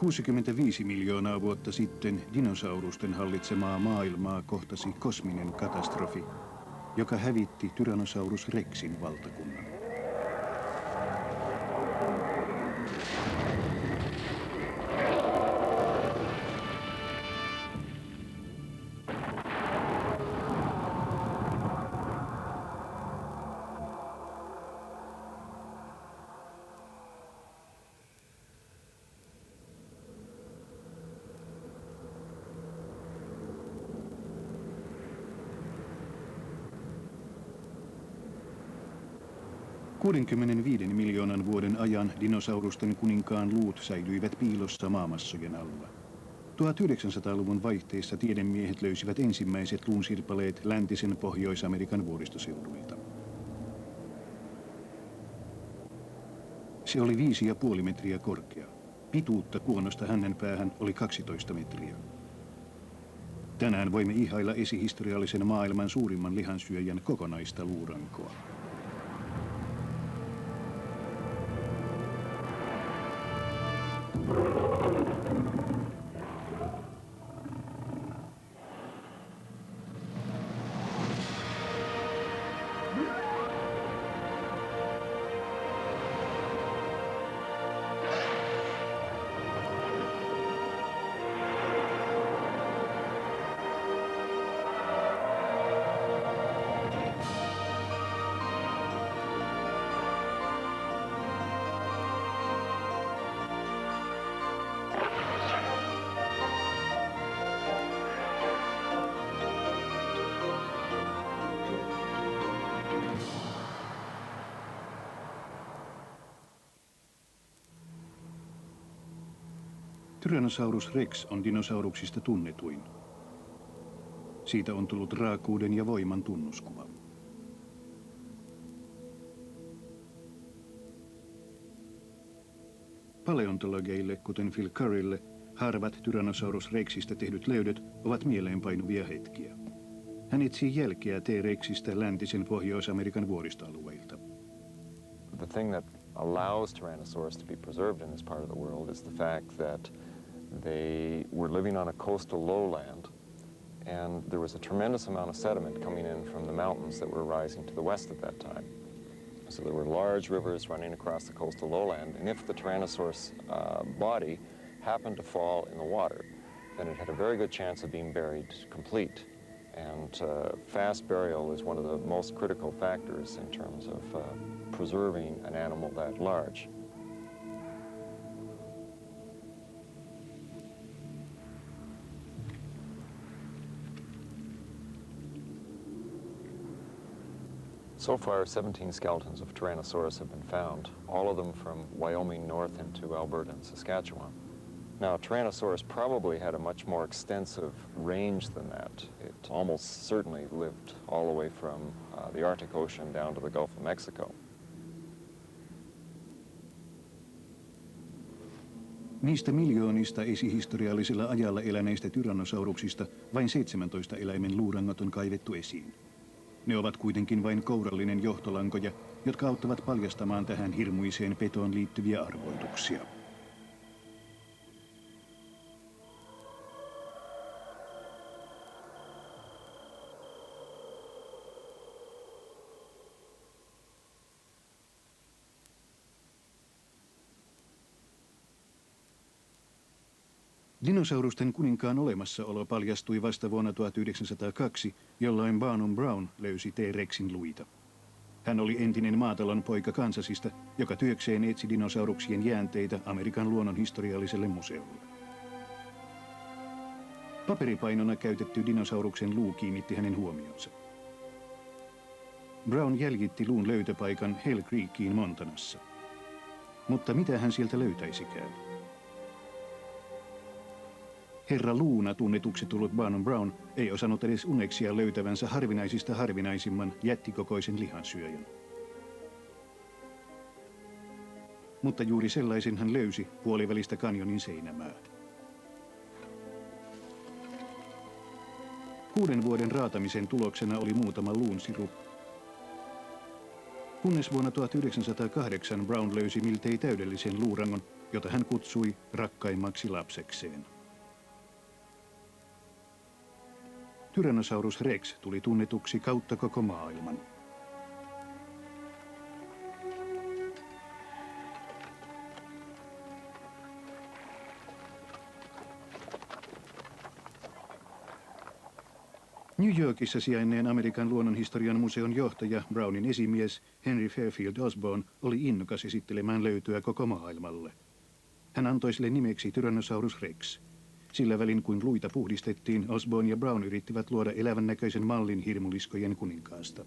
65 miljoonaa vuotta sitten dinosaurusten hallitsemaa maailmaa kohtasi kosminen katastrofi, joka hävitti Tyrannosaurus rexin valtakunnan. $65 miljoonan vuoden ajan dinosaurusten kuninkaan luut säilyivät piilossa maamassojen alla. 1900-luvun vaihteessa tiedemiehet löysivät ensimmäiset luunsirpaleet läntisen Pohjois-Amerikan vuoristoseuduilta. Se oli 5,5 metriä korkea. Pituutta kuonosta hännenpäähän oli 12 metriä. Tänään voimme ihailla esihistoriallisen maailman suurimman lihansyöjän kokonaista luurankoa. Tyrannosaurus rex on dinosauruksista tunnetuin. Siitä on tullut raakuuden ja voiman tunnuskuva. Paleontologeille, kuten Phil Currylle, harvat Tyrannosaurus rexistä tehdyt löydöt ovat mieleenpainuvia hetkiä. Hän etsii jälkeä T-rexistä läntisen Pohjois-Amerikan vuoristoalueilta. The thing that allows Tyrannosaurus to be preserved in this part of the world is the fact that they were living on a coastal lowland, and there was a tremendous amount of sediment coming in from the mountains that were rising to the west at that time. So there were large rivers running across the coastal lowland, and if the Tyrannosaurus body happened to fall in the water, then it had a very good chance of being buried complete. And fast burial is one of the most critical factors in terms of preserving an animal that large. So far, 17 skeletons of Tyrannosaurus have been found, all of them from Wyoming north into Alberta and Saskatchewan. Now, Tyrannosaurus probably had a much more extensive range than that. It almost certainly lived all the way from the Arctic Ocean down to the Gulf of Mexico. Niistä miljoonista esihistoriallisella ajalla eläneistä tyrannosauruksista vain 17 eläimen luurangot on kaivettu esiin. Ne ovat kuitenkin vain kourallinen johtolankoja, jotka auttavat paljastamaan tähän hirmuiseen petoon liittyviä arvoituksia. Dinosaurusten kuninkaan olemassaolo paljastui vasta vuonna 1902, jolloin Barnum Brown löysi T-rexin luita. Hän oli entinen maatalon poika Kansasista, joka työkseen etsi dinosauruksien jäänteitä Amerikan luonnonhistorialliselle museolle. Paperipainona käytetty dinosauruksen luu kiinnitti hänen huomionsa. Brown jäljitti luun löytöpaikan Hell Creekiin Montanassa. Mutta mitä hän sieltä löytäisikään? Herra Luuna tunnetuksi tullut Barnum Brown ei osannut edes uneksia löytävänsä harvinaisista harvinaisimman jättikokoisen lihansyöjän. Mutta juuri sellaisen hän löysi puolivälistä kanjonin seinämää. 6 vuoden raatamisen tuloksena oli muutama luunsiru. Kunnes vuonna 1908 Brown löysi miltei täydellisen luurangon, jota hän kutsui rakkaimmaksi lapsekseen. Tyrannosaurus rex tuli tunnetuksi kautta koko maailman. New Yorkissa sijainneen Amerikan luonnonhistorian museon johtaja, Brownin esimies Henry Fairfield Osborn, oli innokas esittelemään löytöä koko maailmalle. Hän antoi sille nimeksi Tyrannosaurus rex. Sillä välin kuin luita puhdistettiin, Osborn ja Brown yrittivät luoda elävän näköisen mallin hirmuliskojen kuninkaasta.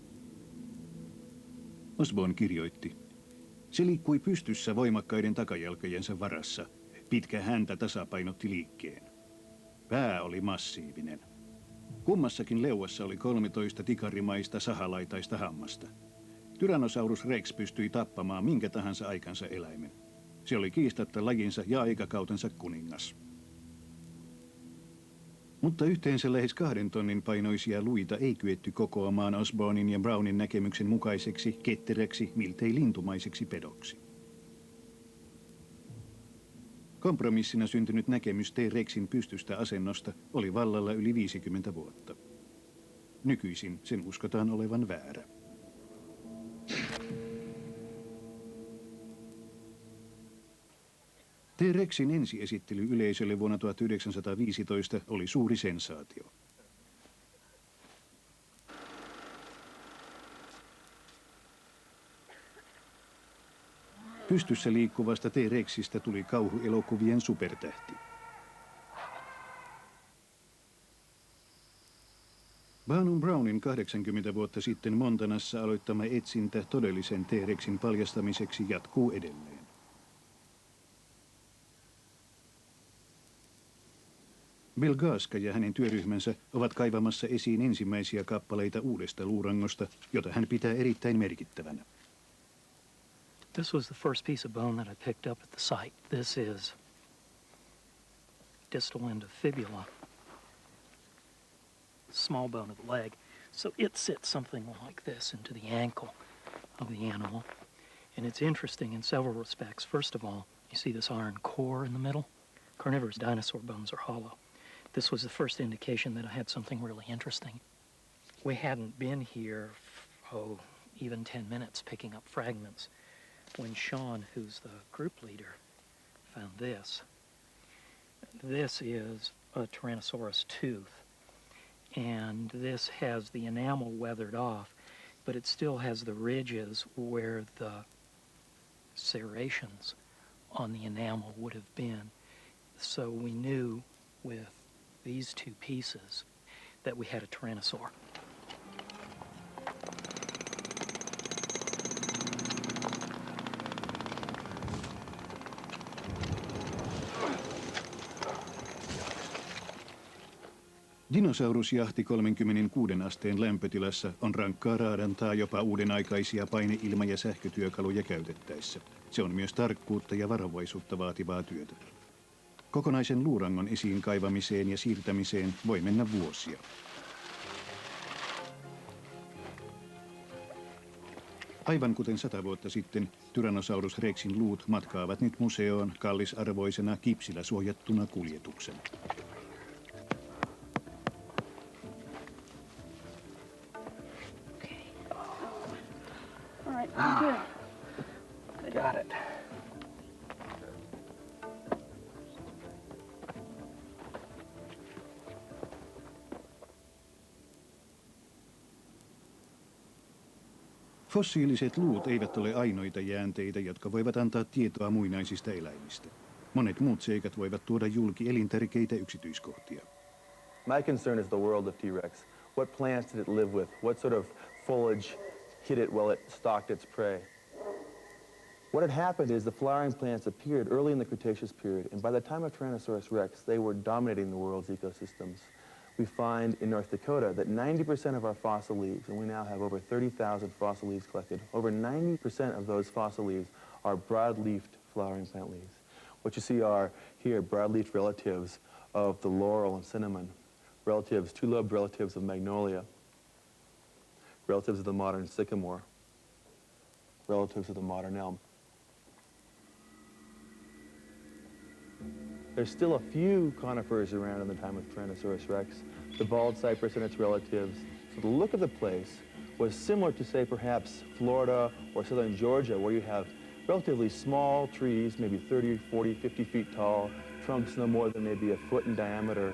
Osborn kirjoitti: "Se liikkui pystyssä voimakkaiden takajalkojensa varassa. Pitkä häntä tasapainotti liikkeen. Pää oli massiivinen. Kummassakin leuassa oli 13 tikarimaista sahalaitaista hammasta. Tyrannosaurus rex pystyi tappamaan minkä tahansa aikansa eläimen. Se oli kiistatta lajinsa ja aikakautensa kuningas." Mutta yhteensä lähes 2 tonnin painoisia luita ei kyetty kokoamaan Osbornin ja Brownin näkemyksen mukaiseksi ketteräksi, miltei lintumaiseksi pedoksi. Kompromissina syntynyt näkemys T-rexin pystystä asennosta oli vallalla yli 50 vuotta. Nykyisin sen uskotaan olevan väärä. T-rexin ensiesittely yleisölle vuonna 1915 oli suuri sensaatio. Pystyssä liikkuvasta T-rexistä tuli kauhuelokuvien supertähti. Barnum Brownin 80 vuotta sitten Montanassa aloittama etsintä todellisen T-rexin paljastamiseksi jatkuu edelleen. Belgaska ja hänen työryhmänsä ovat kaivamassa esiin ensimmäisiä kappaleita uudesta luurangosta, jota hän pitää erittäin merkittävänä. This was the first piece of bone that I picked up at the site. This is distal end of fibula, small bone of the leg. So it sits something like this into the ankle of the animal. And it's interesting in several respects. First of all, you see this iron core in the middle? Carnivorous dinosaur bones are hollow. This was the first indication that I had something really interesting. We hadn't been here, even 10 minutes picking up fragments when Sean, who's the group leader, found this. This is a Tyrannosaurus tooth, and this has the enamel weathered off, but it still has the ridges where the serrations on the enamel would have been. So we knew with these two pieces that we had a Tyrannosaur. Dinosaurusjahti 36 asteen lämpötilassa on rankkaa raadantaa jopa uudenaikaisia paine-, ilma- ja sähkötyökaluja käytettäessä. Se on myös tarkkuutta ja varovaisuutta vaativaa työtä. Kokonaisen luurangon esiin kaivamiseen ja siirtämiseen voi mennä vuosia. Aivan kuten 100 vuotta sitten, Tyrannosaurus rexin luut matkaavat nyt museoon kallisarvoisena kipsillä suojattuna kuljetuksena. Got it. Fossiiliset luut eivät ole ainoita jäänteitä, jotka voivat antaa tietoa muinaisista eläimistä. Monet muut seikat voivat tuoda julki elintärkeitä yksityiskohtia. My concern is the world of T-Rex. What plants did it live with? What sort of foliage hit it while it stalked its prey? What had happened is the flowering plants appeared early in the Cretaceous period, and by the time of Tyrannosaurus rex, they were dominating the world's ecosystems. We find in North Dakota that 90% of our fossil leaves, and we now have over 30,000 fossil leaves collected, over 90% of those fossil leaves are broad-leafed flowering plant leaves. What you see are here broad-leafed relatives of the laurel and cinnamon, relatives, two-lobed relatives of magnolia, relatives of the modern sycamore, relatives of the modern elm. There's still a few conifers around in the time of Tyrannosaurus rex, the bald cypress and its relatives. So the look of the place was similar to, say, perhaps Florida or southern Georgia, where you have relatively small trees, maybe 30, 40, 50 feet tall, trunks no more than maybe a foot in diameter.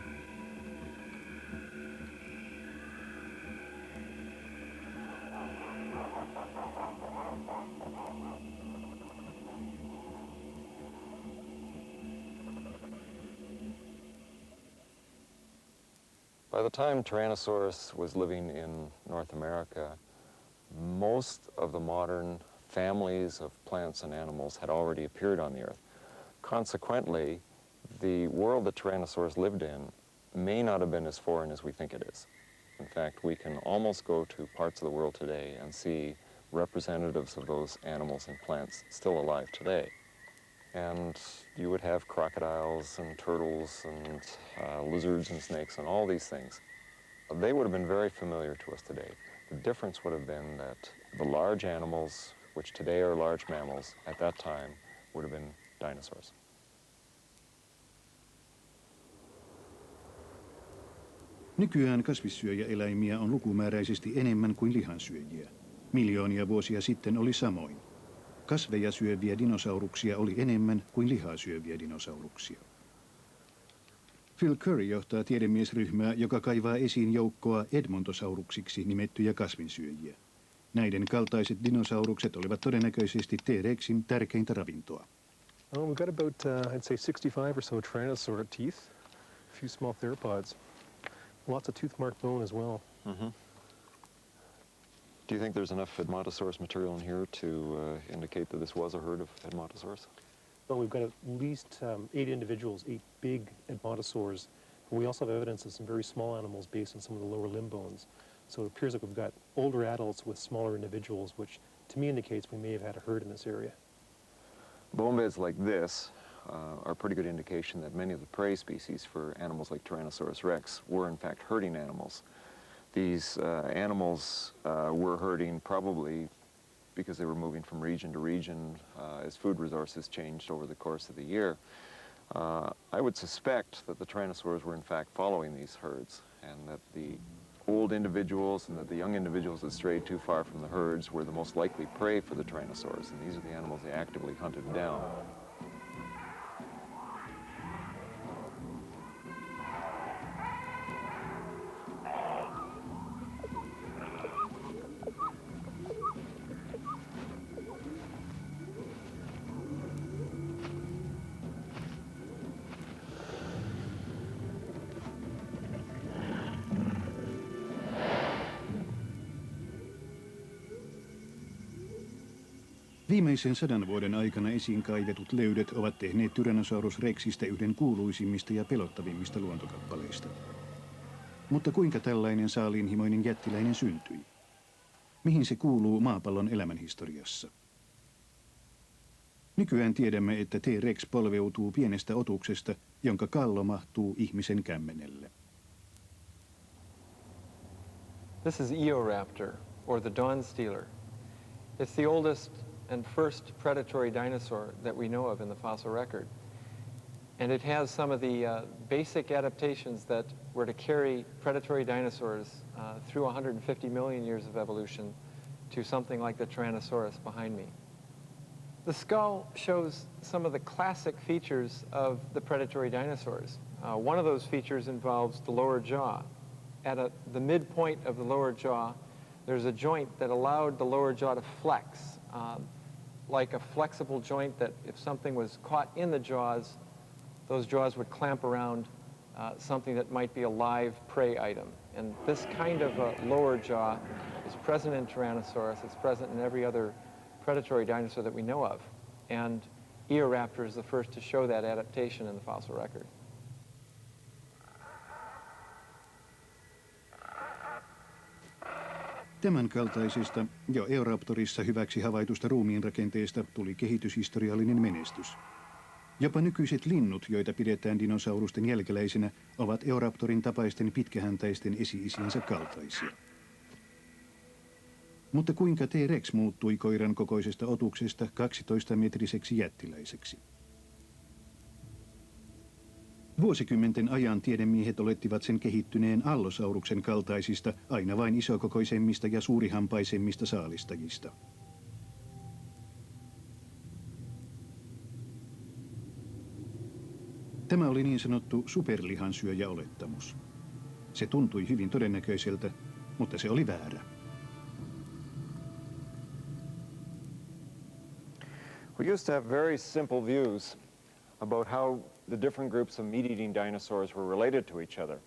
By the time Tyrannosaurus was living in North America, most of the modern families of plants and animals had already appeared on the Earth. Consequently, the world that Tyrannosaurus lived in may not have been as foreign as we think it is. In fact, we can almost go to parts of the world today and see representatives of those animals and plants still alive today. And you would have crocodiles and turtles and lizards and snakes and all these things. They would have been very familiar to us today. The difference would have been that the large animals, which today are large mammals, at that time would have been dinosaurs. Nykyään kasvissyöjäeläimiä on lukumääräisesti enemmän kuin lihansyöjiä. Miljoonia vuosia sitten oli samoin. Kasveja syöviä dinosauruksia oli enemmän kuin lihaa syöviä dinosauruksia. Phil Curry johtaa tiedemiesryhmää, joka kaivaa esiin joukkoa edmontosauruksiksi nimettyjä kasvinsyöjiä. Näiden kaltaiset dinosaurukset olivat todennäköisesti T-rexin tärkeintä ravintoa. Oh, we've got about, I'd say 65 or so tyrannosaur teeth, a few small theropods, lots of tooth-marked bone as well. Mm-hmm. Do you think there's enough Edmontosaurus material in here to indicate that this was a herd of Edmontosaurus? Well, we've got at least 8 individuals, 8 big Edmontosaurs. But we also have evidence of some very small animals based on some of the lower limb bones. So it appears like we've got older adults with smaller individuals, which to me indicates we may have had a herd in this area. Bone beds like this are a pretty good indication that many of the prey species for animals like Tyrannosaurus rex were in fact herding animals. These animals were herding probably because they were moving from region to region as food resources changed over the course of the year. I would suspect that the Tyrannosaurs were in fact following these herds, and that the old individuals and that the young individuals that strayed too far from the herds were the most likely prey for the Tyrannosaurs, and these are the animals they actively hunted down. Viimeisen 100 vuoden aikana esiin kaivetut löydöt ovat tehneet Tyrannosaurus rexistä yhden kuuluisimmista ja pelottavimmista luontokappaleista. Mutta kuinka tällainen saaliinhimoinen jättiläinen syntyi? Mihin se kuuluu maapallon elämänhistoriassa? Nykyään tiedämme, että T-rex polveutuu pienestä otuksesta, jonka kallo mahtuu ihmisen kämmenelle. This is Eoraptor, or the dawn stealer. It's the oldest and first predatory dinosaur that we know of in the fossil record. And it has some of the basic adaptations that were to carry predatory dinosaurs through 150 million years of evolution to something like the Tyrannosaurus behind me. The skull shows some of the classic features of the predatory dinosaurs. One of those features involves the lower jaw. At the midpoint of the lower jaw, there's a joint that allowed the lower jaw to flex, like a flexible joint that if something was caught in the jaws, those jaws would clamp around something that might be a live prey item. And this kind of a lower jaw is present in Tyrannosaurus. It's present in every other predatory dinosaur that we know of. And Eoraptor is the first to show that adaptation in the fossil record. Tämänkaltaisesta jo Eoraptorissa hyväksi havaitusta ruumiinrakenteesta tuli kehityshistoriallinen menestys. Jopa nykyiset linnut, joita pidetään dinosaurusten jälkeläisinä, ovat Eoraptorin tapaisten pitkähäntäisten esi-isiensä kaltaisia. Mutta kuinka T-rex muuttui koiran kokoisesta otuksesta 12-metriseksi jättiläiseksi? Vuosikymmenten ajan tiedemiehet olettivat sen kehittyneen allosauruksen kaltaisista, aina vain isokokoisemmista ja suurihampaisemmista saalistajista. Tämä oli niin sanottu superlihansyöjäolettamus. Se tuntui hyvin todennäköiseltä, mutta se oli väärä. We used to have very simple views about how the different groups of meat-eating dinosaurs were related to each other.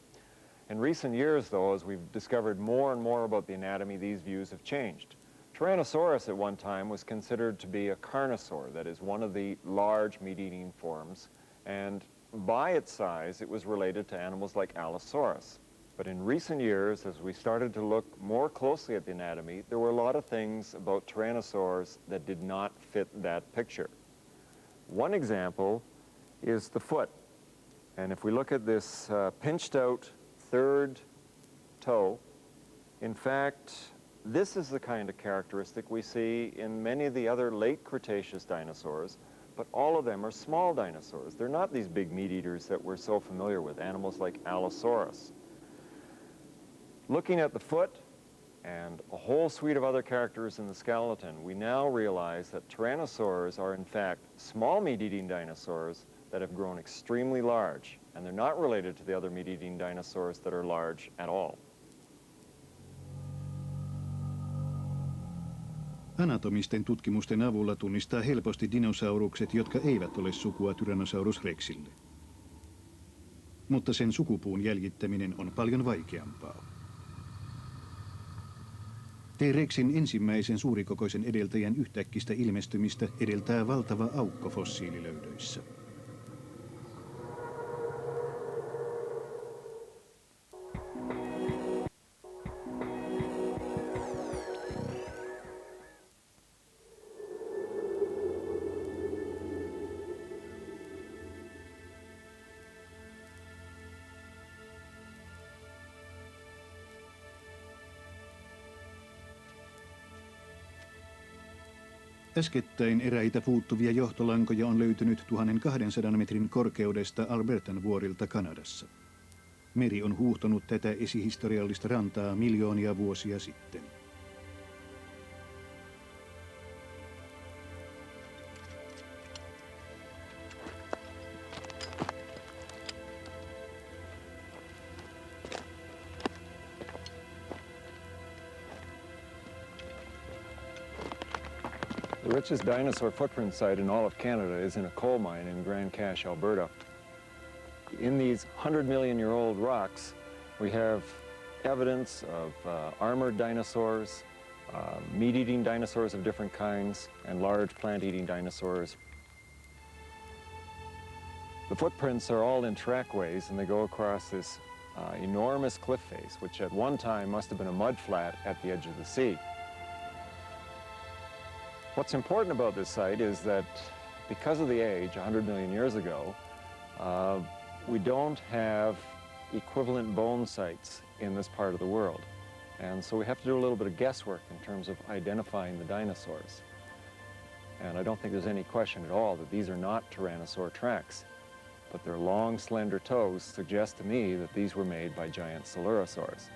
In recent years, though, as we've discovered more and more about the anatomy, these views have changed. Tyrannosaurus at one time was considered to be a carnivore, that is, one of the large meat-eating forms, and by its size, it was related to animals like Allosaurus. But in recent years, as we started to look more closely at the anatomy, there were a lot of things about Tyrannosaurs that did not fit that picture. One example is the foot. And if we look at this pinched out third toe, in fact, this is the kind of characteristic we see in many of the other late Cretaceous dinosaurs, but all of them are small dinosaurs. They're not these big meat eaters that we're so familiar with, animals like Allosaurus. Looking at the foot and a whole suite of other characters in the skeleton, we now realize that tyrannosaurs are in fact small meat-eating dinosaurs that have grown extremely large, and they're not related to the other meat-eating dinosaurs that are large at all. Anatomisten tutkimusten avulla tunnistaa helposti dinosaurukset, jotka eivät ole sukua Tyrannosaurus rexille. Mutta sen sukupuun jäljittäminen on paljon vaikeampaa. T-rexin ensimmäisen suurikokoisen edeltäjän yhtäkkistä ilmestymistä edeltää valtava aukko fossiililöydöissä. Äskettäin eräitä puuttuvia johtolankoja on löytynyt 1200 metrin korkeudesta Albertan vuorilta Kanadassa. Meri on huuhtonut tätä esihistoriallista rantaa miljoonia vuosia sitten. The richest dinosaur footprint site in all of Canada is in a coal mine in Grand Cache, Alberta. In these 100-million-year-old rocks, we have evidence of armored dinosaurs, meat-eating dinosaurs of different kinds, and large plant-eating dinosaurs. The footprints are all in trackways, and they go across this enormous cliff face, which at one time must have been a mud flat at the edge of the sea. What's important about this site is that because of the age, 100 million years ago, we don't have equivalent bone sites in this part of the world. And so we have to do a little bit of guesswork in terms of identifying the dinosaurs. And I don't think there's any question at all that these are not tyrannosaur tracks, but their long, slender toes suggest to me that these were made by giant coelurosaurs.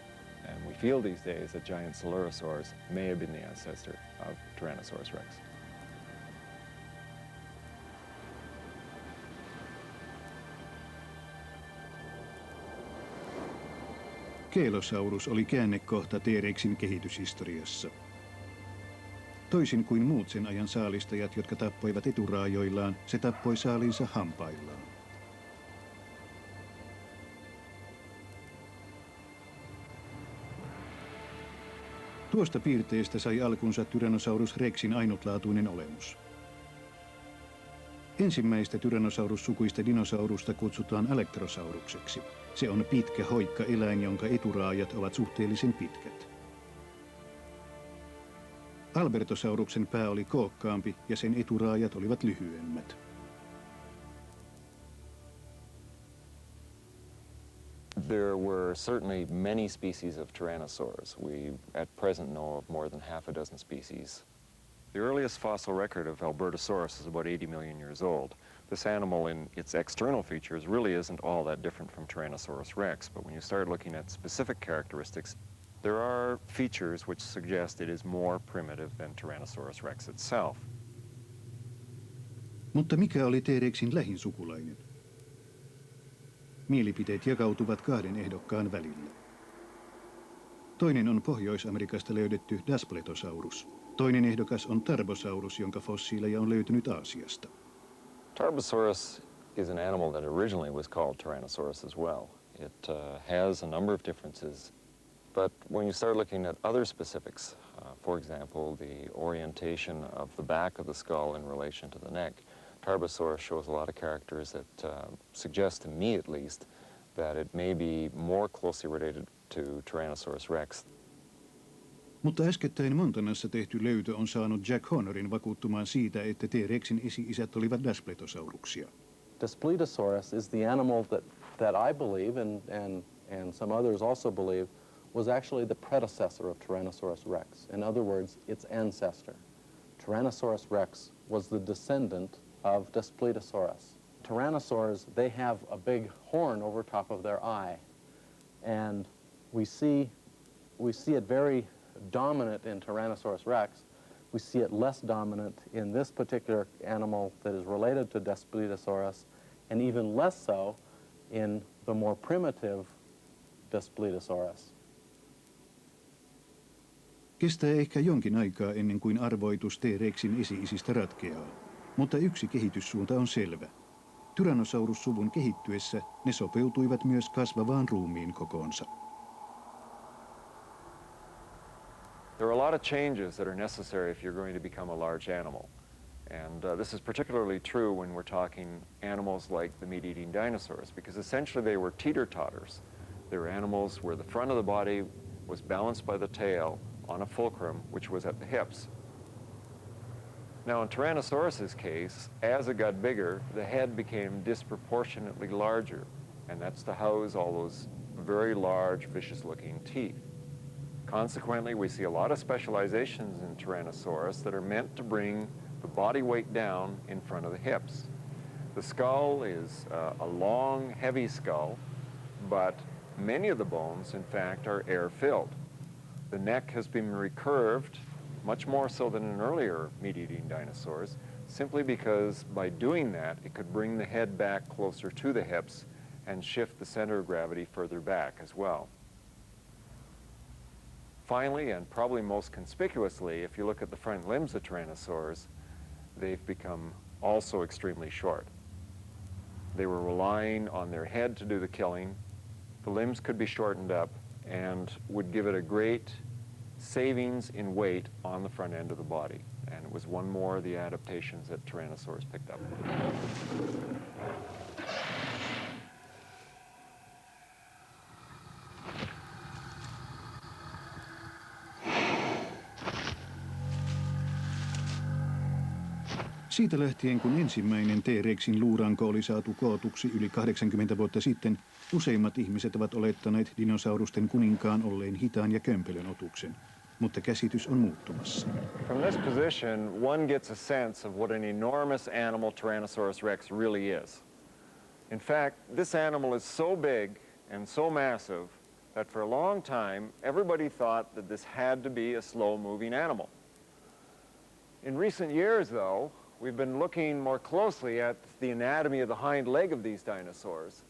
And we feel these days that giant coelurosaurs may have been the ancestor of Tyrannosaurus rex. Keelosaurus oli käännekohta T-rexin kehityshistoriassa. Toisin kuin muut sen ajan saalistajat, jotka tappoivat eturaajoillaan, se tappoi saaliinsa hampaillaan. Tuosta piirteestä sai alkunsa Tyrannosaurus rexin ainutlaatuinen olemus. Ensimmäistä Tyrannosaurus-sukuista dinosaurusta kutsutaan Electrosaurukseksi. Se on pitkä, hoikka eläin, jonka eturaajat ovat suhteellisen pitkät. Albertosauruksen pää oli kookkaampi ja sen eturaajat olivat lyhyemmät. There were certainly many species of tyrannosaurs. We at present know of more than half a dozen species. The earliest fossil record of Albertosaurus is about 80 million years old, This animal in its external features really isn't all that different from Tyrannosaurus rex, but when you start looking at specific characteristics, there are features which suggest it is more primitive than Tyrannosaurus rex itself. Mutta mikä oli T-rexin lähin sukulainen? Mielipiteet jakautuvat kahden ehdokkaan välillä. Toinen on Pohjois-Amerikasta löydetty Daspletosaurus. Toinen ehdokas on Tarbosaurus, jonka fossiileja on löytynyt Aasiasta. Tarbosaurus is an animal that originally was called Tyrannosaurus as well. It has a number of differences, but when you start looking at other specifics, for example, the orientation of the back of the skull in relation to the neck, Tarbosaurus shows a lot of characters that suggest to me at least that it may be more closely related to Tyrannosaurus rex. Mutta äskettäin Montanassa tehty löytö on saanut Jack Hornerin vakuuttumaan siitä, että T-rexin esi-isät olivat Daspletosauruksia. Daspletosaurus is the animal that I believe, and some others also believe, was actually the predecessor of Tyrannosaurus rex. In other words, its ancestor. Tyrannosaurus rex was the descendant of Daspletosaurus. Tyrannosaurs, they have a big horn over top of their eye, and we see it very dominant in Tyrannosaurus rex. We see it less dominant in this particular animal that is related to Daspletosaurus, and even less so in the more primitive Daspletosaurus. Kestää ehkä jonkin aikaa ennen kuin arvoitus T-rexin esi-isistä ratkeaa, mutta yksi kehityssuunta on selvä. Tyrannosaurus-suvun kehittyessä ne sopeutuivat myös kasvavaan ruumiin kokoonsa. There are a lot of changes that are necessary if you're going to become a large animal. And this is particularly true when we're talking animals like the meat-eating dinosaurs, because essentially they were teeter-totters. They were animals where the front of the body was balanced by the tail on a fulcrum, which was at the hips. Now in Tyrannosaurus's case, as it got bigger, the head became disproportionately larger, and that's to house all those very large, vicious-looking teeth. Consequently, we see a lot of specializations in Tyrannosaurus that are meant to bring the body weight down in front of the hips. The skull is a long, heavy skull, but many of the bones, in fact, are air-filled. The neck has been recurved, much more so than in earlier meat-eating dinosaurs, simply because by doing that, it could bring the head back closer to the hips and shift the center of gravity further back as well. Finally, and probably most conspicuously, if you look at the front limbs of Tyrannosaurs, they've become also extremely short. They were relying on their head to do the killing. The limbs could be shortened up and would give it a great savings in weight on the front end of the body. And it was one more of the adaptations that Tyrannosaurus picked up. Siitä lähtien, kun ensimmäinen T-rexin luuranko oli saatu kootuksi yli 80 vuotta sitten, useimmat ihmiset ovat olettaneet dinosaurusten kuninkaan olleen hitaan ja kömpelön otuksen. Mutta käsitys on muuttumassa. From this position, one gets a sense of what an enormous animal Tyrannosaurus rex really is. In fact, this animal is so big and so massive that for a long time, everybody thought that this had to be a slow-moving animal. In recent years, though, we've been looking more closely at the anatomy of the hind leg of these dinosaurs,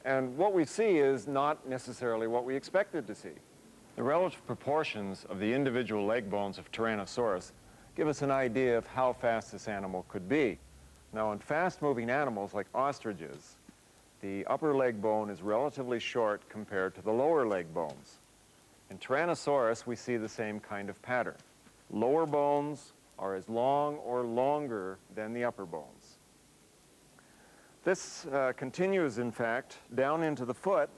and what we see is not necessarily what we expected to see. The relative proportions of the individual leg bones of Tyrannosaurus give us an idea of how fast this animal could be. Now, in fast-moving animals like ostriches, the upper leg bone is relatively short compared to the lower leg bones. In Tyrannosaurus, we see the same kind of pattern. Lower bones are as long or longer than the upper bones. This continues, in fact, down into the foot,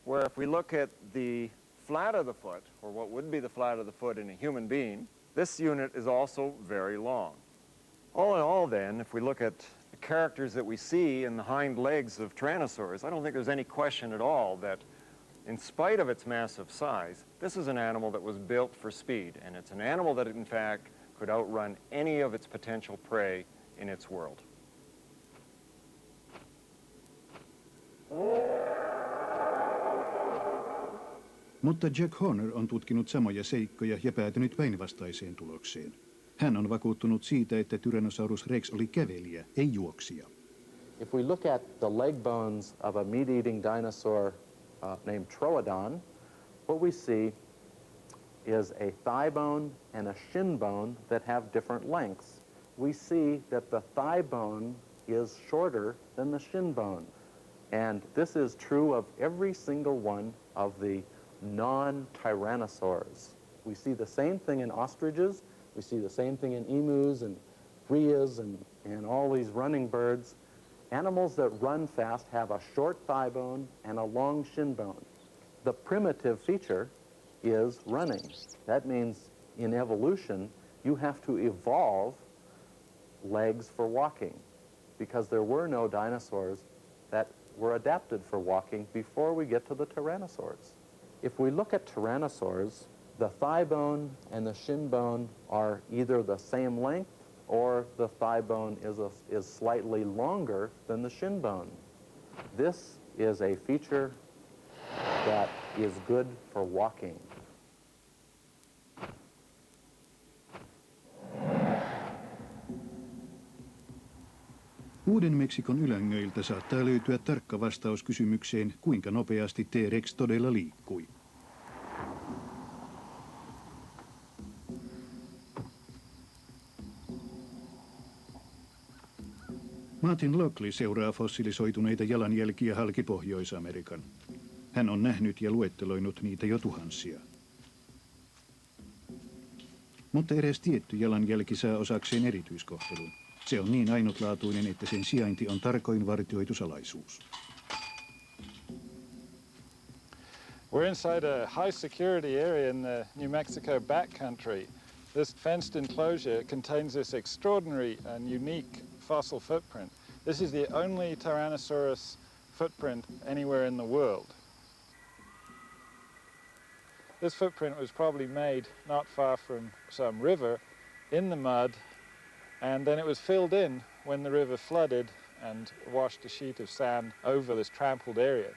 where if we look at the flat of the foot, or what would be the flat of the foot in a human being, this unit is also very long. All in all, then, if we look at the characters that we see in the hind legs of Tyrannosaurus, I don't think there's any question at all that in spite of its massive size, this is an animal that was built for speed, and it's an animal that, in fact, could outrun any of its potential prey in its world. Mutta Jack Horner on tutkinut samoja seikkoja ja päätynyt päinvastaiseen tulokseen. Hän on vakuuttunut siitä, että Tyrannosaurus rex oli kävelijä, ei juoksija. If we look at the leg bones of a meat-eating dinosaur named Troodon, what we see is a thigh bone and a shin bone that have different lengths. We see that the thigh bone is shorter than the shin bone. And this is true of every single one of the non-tyrannosaurs. We see the same thing in ostriches, we see the same thing in emus and rheas and all these running birds. Animals that run fast have a short thigh bone and a long shin bone. The primitive feature is running. That means in evolution, you have to evolve legs for walking because there were no dinosaurs that were adapted for walking before we get to the tyrannosaurs. If we look at tyrannosaurs, the thigh bone and the shin bone are either the same length or the thigh bone is slightly longer than the shin bone. This is a feature that is good for walking. Uuden-Meksikon ylängöiltä saattaa löytyä tarkka vastaus kysymykseen, kuinka nopeasti T-rex todella liikkui. Martin Lockley seuraa fossilisoituneita jalanjälkiä halki Pohjois-Amerikan. Hän on nähnyt ja luetteloinut niitä jo tuhansia. Mutta eräs tietty jalanjälki saa osakseen erityiskohtelun. Se on niin ainutlaatuinen, että sen sijainti on tarkoin vartioitu salaisuus. We're inside a high security area in the New Mexico backcountry. This fenced enclosure contains this extraordinary and unique fossil footprint. This is the only Tyrannosaurus footprint anywhere in the world. This footprint was probably made not far from some river in the mud, and then it was filled in when the river flooded and washed a sheet of sand over this trampled area.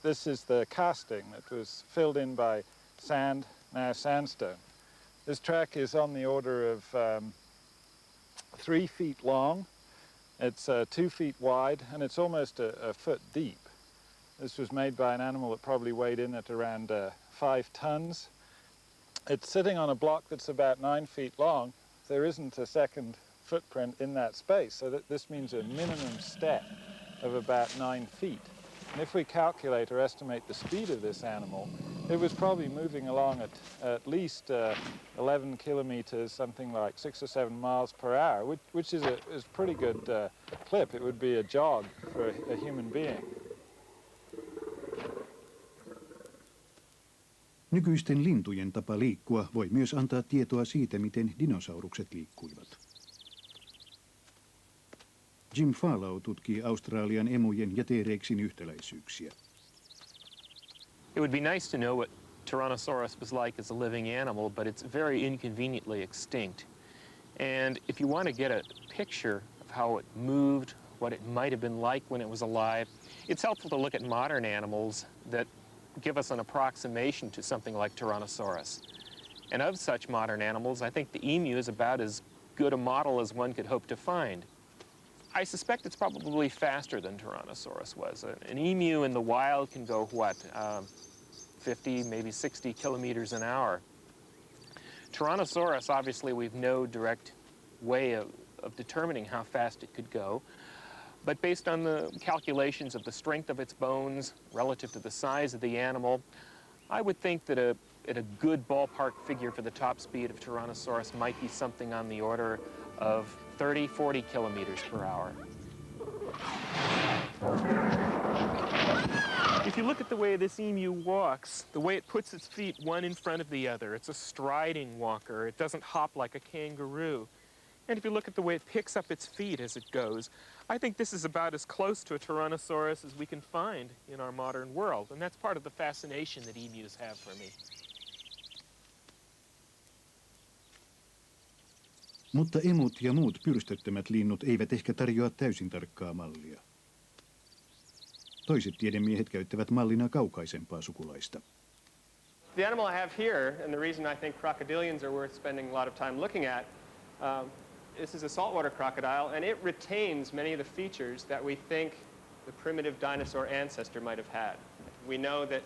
This is the casting that was filled in by sand, now sandstone. This track is on the order of 3 feet long, it's 2 feet wide, and it's almost a foot deep. This was made by an animal that probably weighed in at around 5 tons. It's sitting on a block that's about 9 feet long. There isn't a second footprint in that space, so that this means a minimum step of about 9 feet. And if we calculate or estimate the speed of this animal, it was probably moving along at least 11 kilometers, something like 6 or 7 miles per hour, which is a pretty good clip. It would be a jog for a human being. Nykyisten lintujen tapa liikkua voi myös antaa tietoa siitä, miten dinosaurukset liikkuivat. Jim Farlow tutkii Australian emujen ja T-rexin yhtäläisyyksiä. It would be nice to know what Tyrannosaurus was like as a living animal, but it's very inconveniently extinct. And if you want to get a picture of how it moved, what it might have been like when it was alive, it's helpful to look at modern animals that give us an approximation to something like Tyrannosaurus. And of such modern animals, I think the emu is about as good a model as one could hope to find. I suspect it's probably faster than Tyrannosaurus was. An emu in the wild can go, 50, maybe 60 kilometers an hour. Tyrannosaurus, obviously, we've no direct way of determining how fast it could go. But based on the calculations of the strength of its bones relative to the size of the animal, I would think that a good ballpark figure for the top speed of Tyrannosaurus might be something on the order of 30, 40 kilometers per hour. If you look at the way this emu walks, the way it puts its feet one in front of the other, it's a striding walker. It doesn't hop like a kangaroo. And if you look at the way it picks up its feet as it goes, I think this is about as close to a Tyrannosaurus as we can find in our modern world. And that's part of the fascination that emus have for me. Mutta emut ja muut pyrstöttömät linnut eivät ehkä tarjoa täysin tarkkaa mallia. Toiset tiedemiehet käyttävät mallina kaukaisempaa sukulaista. The animal I have here, and the reason I think crocodilians are worth spending a lot of time looking at, this is a saltwater crocodile, and it retains many of the features that we think the primitive dinosaur ancestor might have had. We know that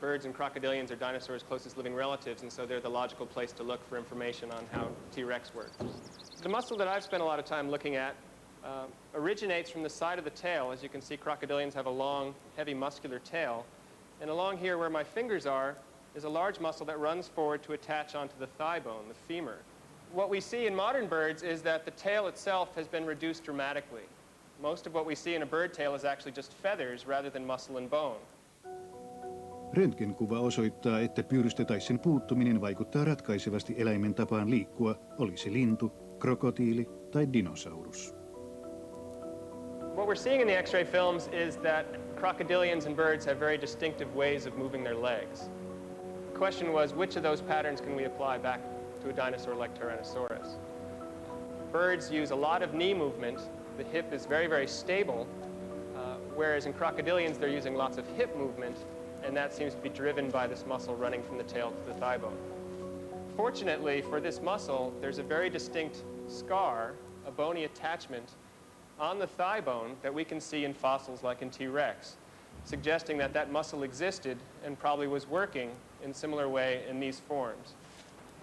birds and crocodilians are dinosaurs' closest living relatives, and so they're the logical place to look for information on how T-Rex works. The muscle that I've spent a lot of time looking at originates from the side of the tail. As you can see, crocodilians have a long, heavy muscular tail. And along here where my fingers are is a large muscle that runs forward to attach onto the thigh bone, the femur. What we see in modern birds is that the tail itself has been reduced dramatically. Most of what we see in a bird tail is actually just feathers rather than muscle and bone. Röntgenkuva osoittaa, että pyyrystö tai sen puuttuminen vaikuttaa ratkaisevasti eläimen tapaan liikkua, oli se lintu, krokotiili tai dinosaurus. What we're seeing in the X-ray films is that crocodilians and birds have very distinctive ways of moving their legs. The question was, which of those patterns can we apply back to a dinosaur like Tyrannosaurus? Birds use a lot of knee movement. The hip is very, very stable, whereas in crocodilians they're using lots of hip movement, and that seems to be driven by this muscle running from the tail to the thigh bone. Fortunately for this muscle, there's a very distinct scar, a bony attachment, on the thigh bone that we can see in fossils like in T-Rex, suggesting that that muscle existed and probably was working in a similar way in these forms.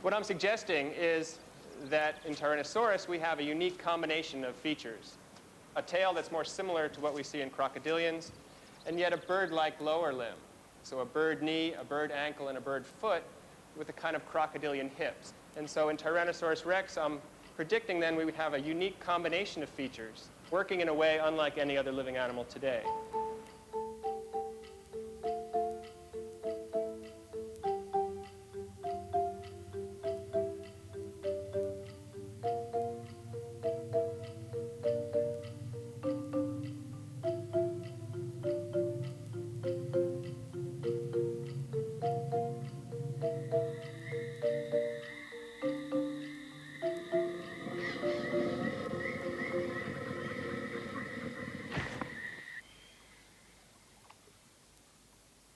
What I'm suggesting is that in Tyrannosaurus we have a unique combination of features. A tail that's more similar to what we see in crocodilians, and yet a bird-like lower limb. So a bird knee, a bird ankle, and a bird foot with a kind of crocodilian hips. And so in Tyrannosaurus rex, I'm predicting then we would have a unique combination of features, working in a way unlike any other living animal today.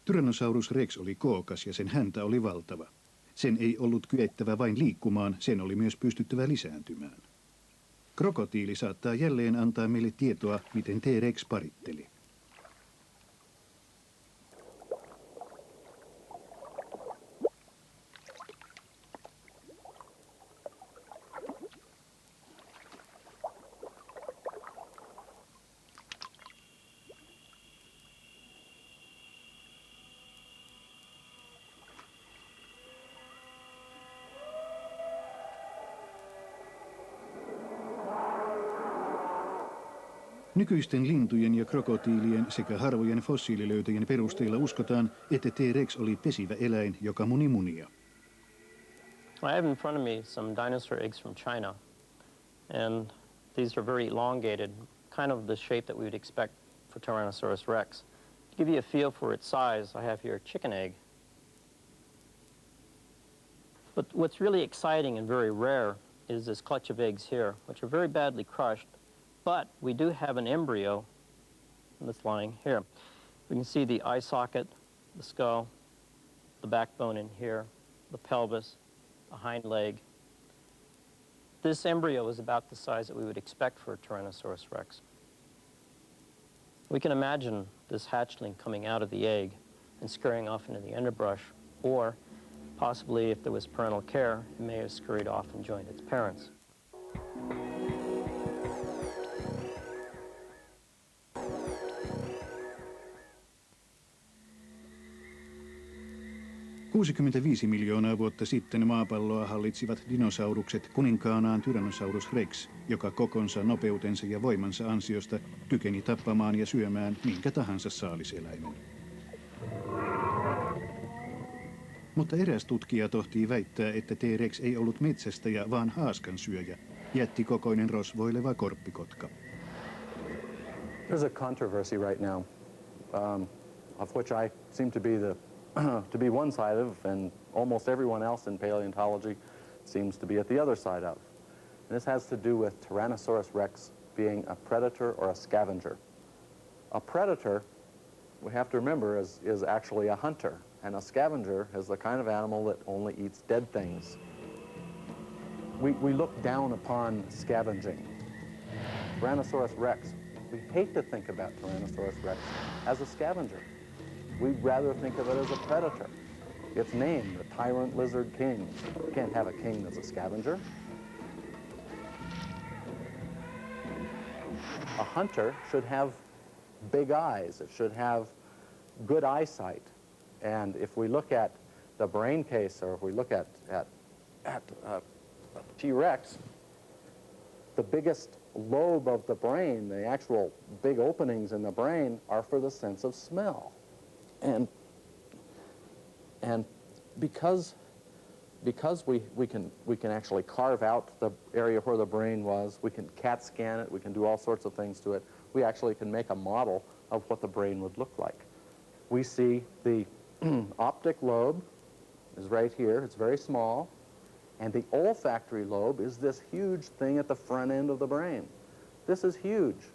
Tyrannosaurus rex oli kookas ja sen häntä oli valtava. Sen ei ollut kyettävä vain liikkumaan, sen oli myös pystyttävä lisääntymään. Krokotiili saattaa jälleen antaa meille tietoa, miten T-rex paritteli. Nykyisten lintujen ja krokotiilien sekä harvojen fossiililöytöjen perusteella uskotaan, että T-rex oli pesivä eläin, joka muni munia. I have in front of me some dinosaur eggs from China, and these are very elongated, kind of the shape that we would expect for Tyrannosaurus rex. To give you a feel for its size, I have here a chicken egg. But what's really exciting and very rare is this clutch of eggs here, which are very badly crushed. But we do have an embryo that's lying here. We can see the eye socket, the skull, the backbone in here, the pelvis, the hind leg. This embryo is about the size that we would expect for a Tyrannosaurus rex. We can imagine this hatchling coming out of the egg and scurrying off into the underbrush, or possibly if there was parental care, it may have scurried off and joined its parents. $65 miljoonaa vuotta sitten maapalloa hallitsivat dinosaurukset kuninkaanaan Tyrannosaurus rex, joka kokonsa, nopeutensa ja voimansa ansiosta kykeni tappamaan ja syömään minkä tahansa saaliseläimen. Mutta eräs tutkija tohtii väittää, että T-rex ei ollut metsästäjä, vaan haaskansyöjä, jättikokoinen rosvoileva korppikotka. There's a controversy right now, of which I seem to be one side of, and almost everyone else in paleontology seems to be at the other side of. And this has to do with Tyrannosaurus rex being a predator or a scavenger. A predator, we have to remember, is actually a hunter, and a scavenger is the kind of animal that only eats dead things. We look down upon scavenging. Tyrannosaurus rex, we hate to think about Tyrannosaurus rex as a scavenger. We'd rather think of it as a predator. Its name, the tyrant lizard king. You can't have a king that's a scavenger. A hunter should have big eyes. It should have good eyesight. And if we look at the brain case, or if we look at T-Rex, the biggest lobe of the brain, the actual big openings in the brain, are for the sense of smell. And because we can actually carve out the area where the brain was, we can CAT scan it, we can do all sorts of things to it, we actually can make a model of what the brain would look like. We see the optic lobe is right here, it's very small, and the olfactory lobe is this huge thing at the front end of the brain. This is huge.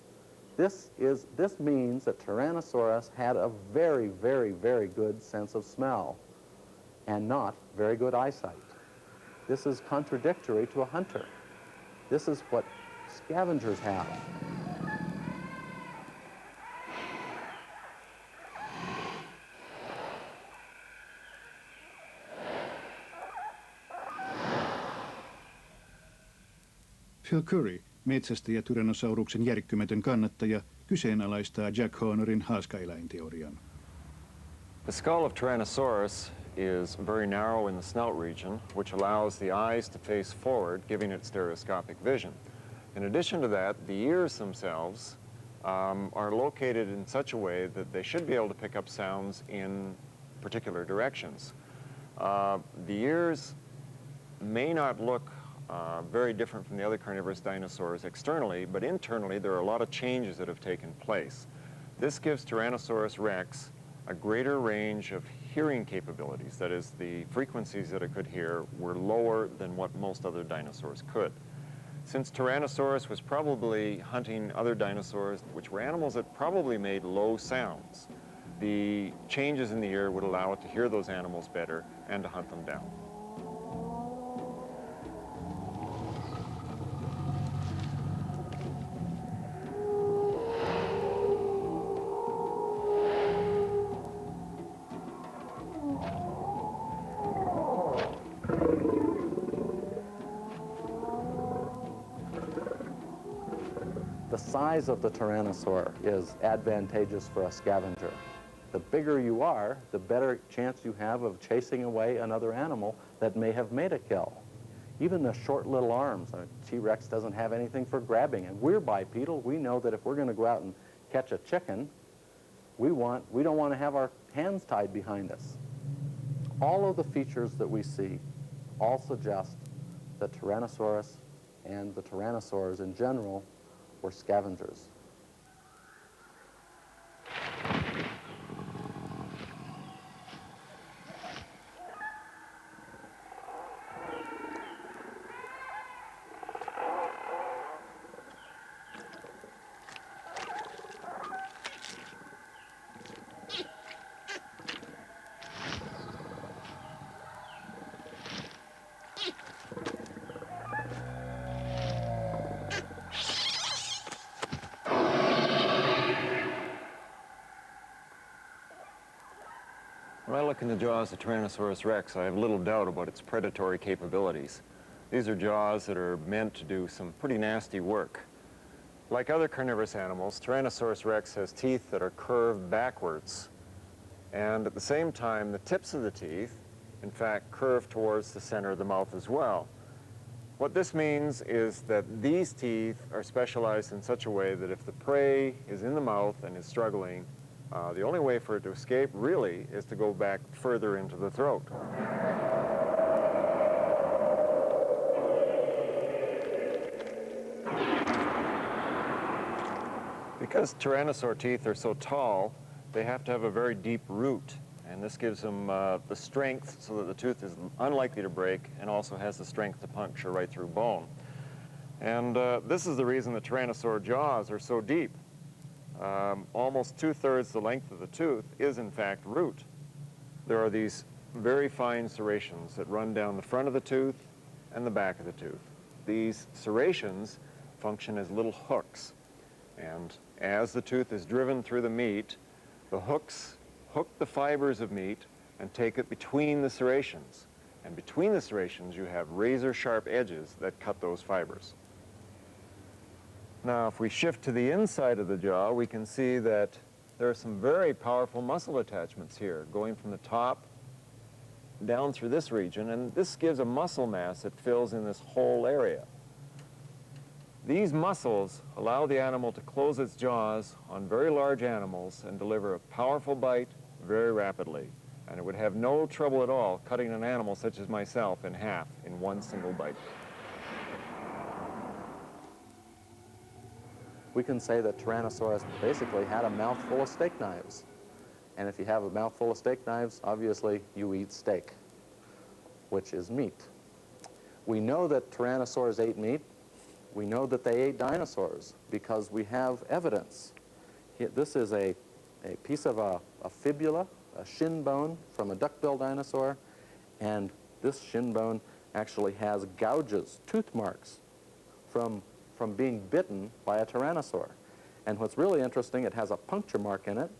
This means that Tyrannosaurus had a very, very, very good sense of smell and not very good eyesight. This is contradictory to a hunter. This is what scavengers have. Phil Curry, metsästäjä Tyrannosauruksen järkkymätön kannattaja, kyseenalaistaa Jack Hornerin haaskaeläinteorian. The skull of Tyrannosaurus is very narrow in the snout region, which allows the eyes to face forward, giving it stereoscopic vision. In addition to that, the ears themselves are located in such a way that they should be able to pick up sounds in particular directions. The ears may not look very different from the other carnivorous dinosaurs externally, but internally there are a lot of changes that have taken place. This gives Tyrannosaurus rex a greater range of hearing capabilities. That is, the frequencies that it could hear were lower than what most other dinosaurs could. Since Tyrannosaurus was probably hunting other dinosaurs, which were animals that probably made low sounds, the changes in the ear would allow it to hear those animals better and to hunt them down. The size of the Tyrannosaur is advantageous for a scavenger. The bigger you are, the better chance you have of chasing away another animal that may have made a kill. Even the short little arms. A T-Rex doesn't have anything for grabbing, and we're bipedal. We know that if we're going to go out and catch a chicken, we don't want to have our hands tied behind us. All of the features that we see all suggest that Tyrannosaurus and the tyrannosaurs in general were scavengers. When I look in the jaws of Tyrannosaurus rex, I have little doubt about its predatory capabilities. These are jaws that are meant to do some pretty nasty work. Like other carnivorous animals, Tyrannosaurus rex has teeth that are curved backwards. And at the same time, the tips of the teeth, in fact, curve towards the center of the mouth as well. What this means is that these teeth are specialized in such a way that if the prey is in the mouth and is struggling, the only way for it to escape, really, is to go back further into the throat. Because tyrannosaur teeth are so tall, they have to have a very deep root, and this gives them the strength so that the tooth is unlikely to break and also has the strength to puncture right through bone. And this is the reason the Tyrannosaur jaws are so deep. Almost 2/3 the length of the tooth is in fact root. There are these very fine serrations that run down the front of the tooth and the back of the tooth. These serrations function as little hooks. And as the tooth is driven through the meat, the hooks hook the fibers of meat and take it between the serrations. And between the serrations, you have razor-sharp edges that cut those fibers. Now, if we shift to the inside of the jaw, we can see that there are some very powerful muscle attachments here, going from the top down through this region, and this gives a muscle mass that fills in this whole area. These muscles allow the animal to close its jaws on very large animals and deliver a powerful bite very rapidly. And it would have no trouble at all cutting an animal such as myself in half in one single bite. We can say that Tyrannosaurus basically had a mouthful of steak knives. And if you have a mouthful of steak knives, obviously you eat steak, which is meat. We know that Tyrannosaurs ate meat. We know that they ate dinosaurs because we have evidence. This is a piece of a fibula, a shin bone from a duck-billed dinosaur, and this shin bone actually has gouges, tooth marks, from being bitten by a tyrannosaur. And what's really interesting, it has a puncture mark in it,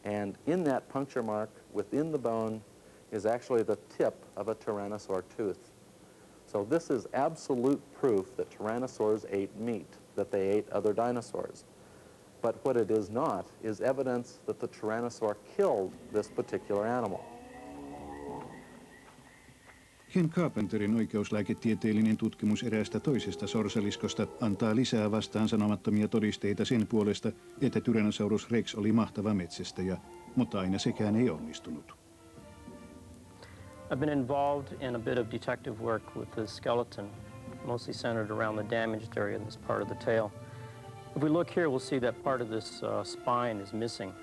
and in that puncture mark, within the bone, is actually the tip of a tyrannosaur tooth. So this is absolute proof that tyrannosaurs ate meat, that they ate other dinosaurs. But what it is not is evidence that the tyrannosaur killed this particular animal. Ken Carpenterin oikeuslääketieteellinen tutkimus eräästä toisesta sorsaliskosta antaa lisää vastaan sanomattomia todisteita sen puolesta, että Tyrannosaurus rex oli mahtava metsästäjä, mutta aina sekään ei onnistunut. I've been involved in a bit of detective work with the skeleton, mostly centered around the damaged area in this part of the tail. If we look here, we'll see that part of this spine is missing.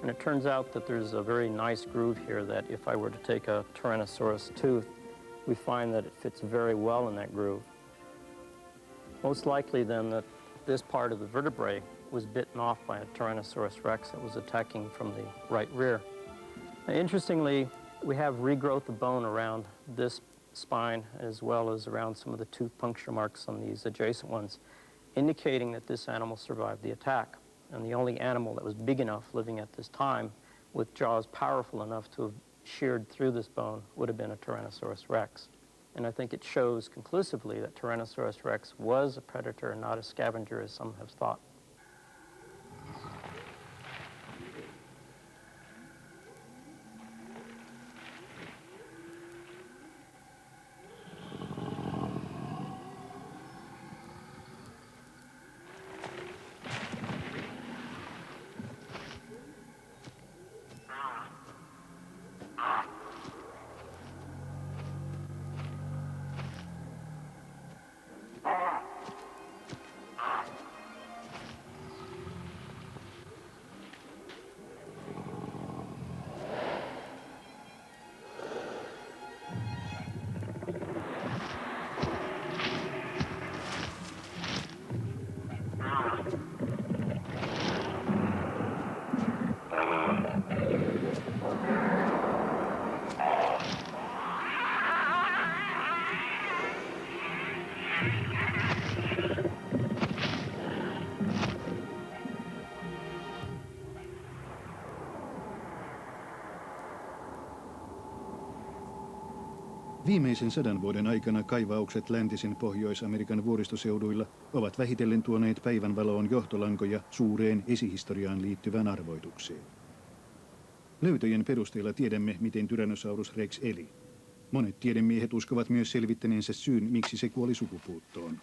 And it turns out that there's a very nice groove here that if I were to take a Tyrannosaurus tooth, we find that it fits very well in that groove. Most likely then that this part of the vertebrae was bitten off by a Tyrannosaurus rex that was attacking from the right rear. Now, interestingly, we have regrowth of bone around this spine as well as around some of the tooth puncture marks on these adjacent ones, indicating that this animal survived the attack. And the only animal that was big enough living at this time with jaws powerful enough to have sheared through this bone would have been a Tyrannosaurus rex. And I think it shows conclusively that Tyrannosaurus rex was a predator and not a scavenger as some have thought. Viimeisen 100 vuoden aikana kaivaukset läntisen Pohjois-Amerikan vuoristoseuduilla ovat vähitellen tuoneet päivänvaloon johtolankoja suureen esihistoriaan liittyvään arvoitukseen. Löytöjen perusteella tiedämme, miten Tyrannosaurus rex eli. Monet tiedemiehet uskovat myös selvittäneensä syyn, miksi se kuoli sukupuuttoon.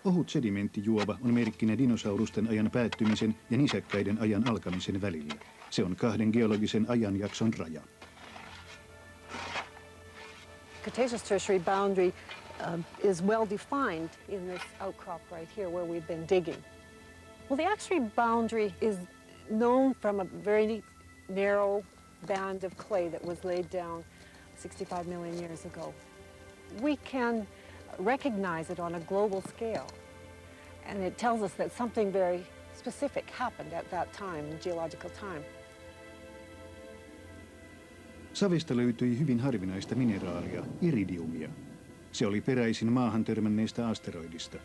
Ohut sedimenttijuova on merkkinä dinosaurusten ajan päättymisen ja nisäkkäiden ajan alkamisen välillä. Se on 2 geologisen ajanjakson raja. Cretaceous tertiary boundary is well defined in this outcrop right here where we've been digging. Well, the X-ray boundary is known from a very narrow band of clay that was laid down 65 million years ago. We can recognize it on a global scale. And it tells us that something very specific happened at that time, in geological time. Savesta löytyi hyvin harvinaista mineraalia, iridiumia. Se oli peräisin maahan törmänneestä asteroidista.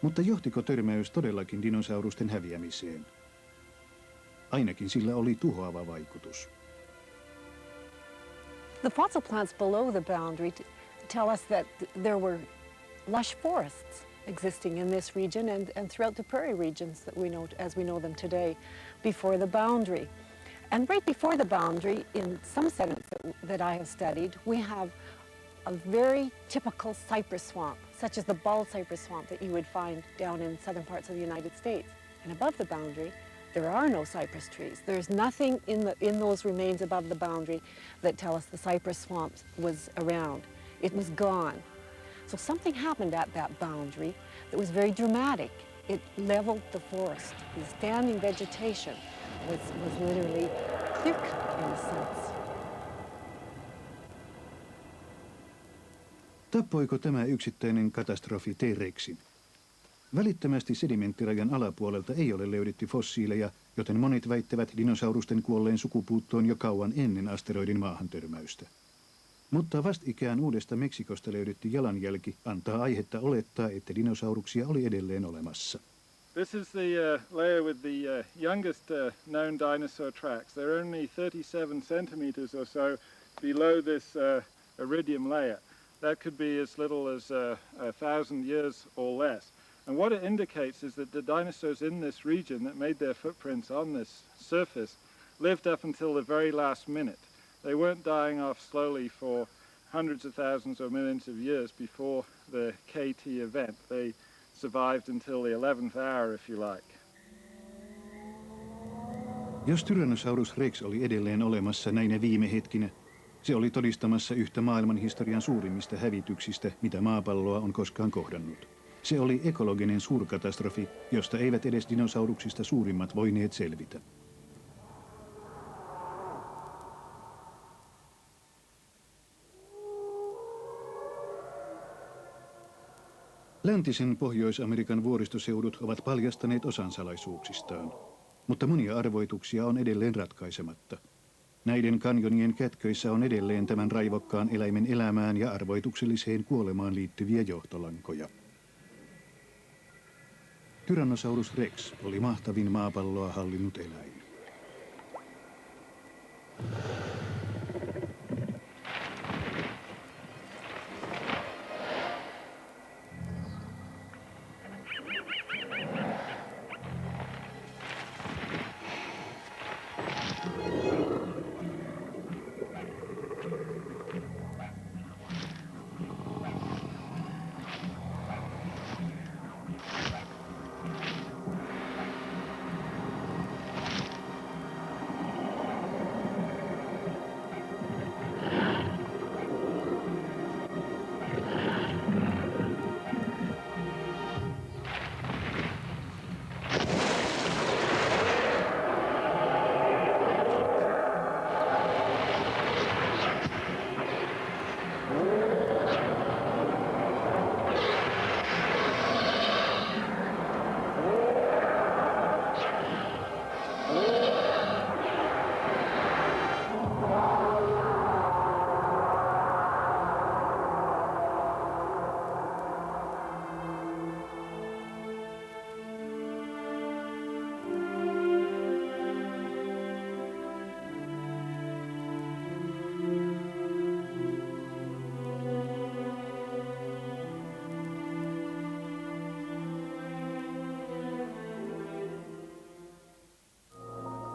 Mutta johtiko törmäys todellakin dinosaurusten häviämiseen? Ainakin sillä oli tuhoava vaikutus. The fossil plants below the boundary tell us that there were lush forests existing in this region and throughout the prairie regions that we know as we know them today before the boundary. And right before the boundary, in some sediments that I have studied, we have a very typical cypress swamp, such as the bald cypress swamp that you would find down in southern parts of the United States. And above the boundary, there are no cypress trees. There's nothing in those remains above the boundary that tell us the cypress swamp was around. It was gone. So something happened at that boundary that was very dramatic. It leveled the forest. The standing vegetation was literally clear-cut in a sense. Tappoiko tämä yksittäinen katastrofi T-rexin? Välittömästi sedimenttirajan alapuolelta ei ole löydetty fossiileja, joten monet väittävät dinosaurusten kuolleen sukupuuttoon jo kauan ennen asteroidin maahantörmäystä. Mutta vastikään uudesta Meksikosta löydetty jalanjälki antaa aihetta olettaa, että dinosauruksia oli edelleen olemassa. This is the layer with the youngest known dinosaur tracks. They're only 37 centimeters or so below this iridium layer. That could be as little as 1,000 years or less. And what it indicates is that the dinosaurs in this region that made their footprints on this surface lived up until the very last minute. They weren't dying off slowly for hundreds of thousands or millions of years before the KT event. They survived until the 11th hour, if you like. Jos Tyrannosaurus rex oli edelleen olemassa näinä viime hetkinä, se oli todistamassa yhtä maailmanhistorian suurimmista hävityksistä, mitä maapalloa on koskaan kohdannut. Se oli ekologinen suurkatastrofi, josta eivät edes dinosauruksista suurimmat voineet selvitä. Läntisen Pohjois-Amerikan vuoristoseudut ovat paljastaneet osan salaisuuksistaan, mutta monia arvoituksia on edelleen ratkaisematta. Näiden kanjonien kätköissä on edelleen tämän raivokkaan eläimen elämään ja arvoitukselliseen kuolemaan liittyviä johtolankoja. Tyrannosaurus rex oli mahtavin maapalloa hallinnut eläin.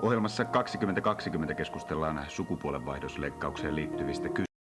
Ohjelmassa 2020 keskustellaan sukupuolenvaihdosleikkaukseen liittyvistä kysymyksistä.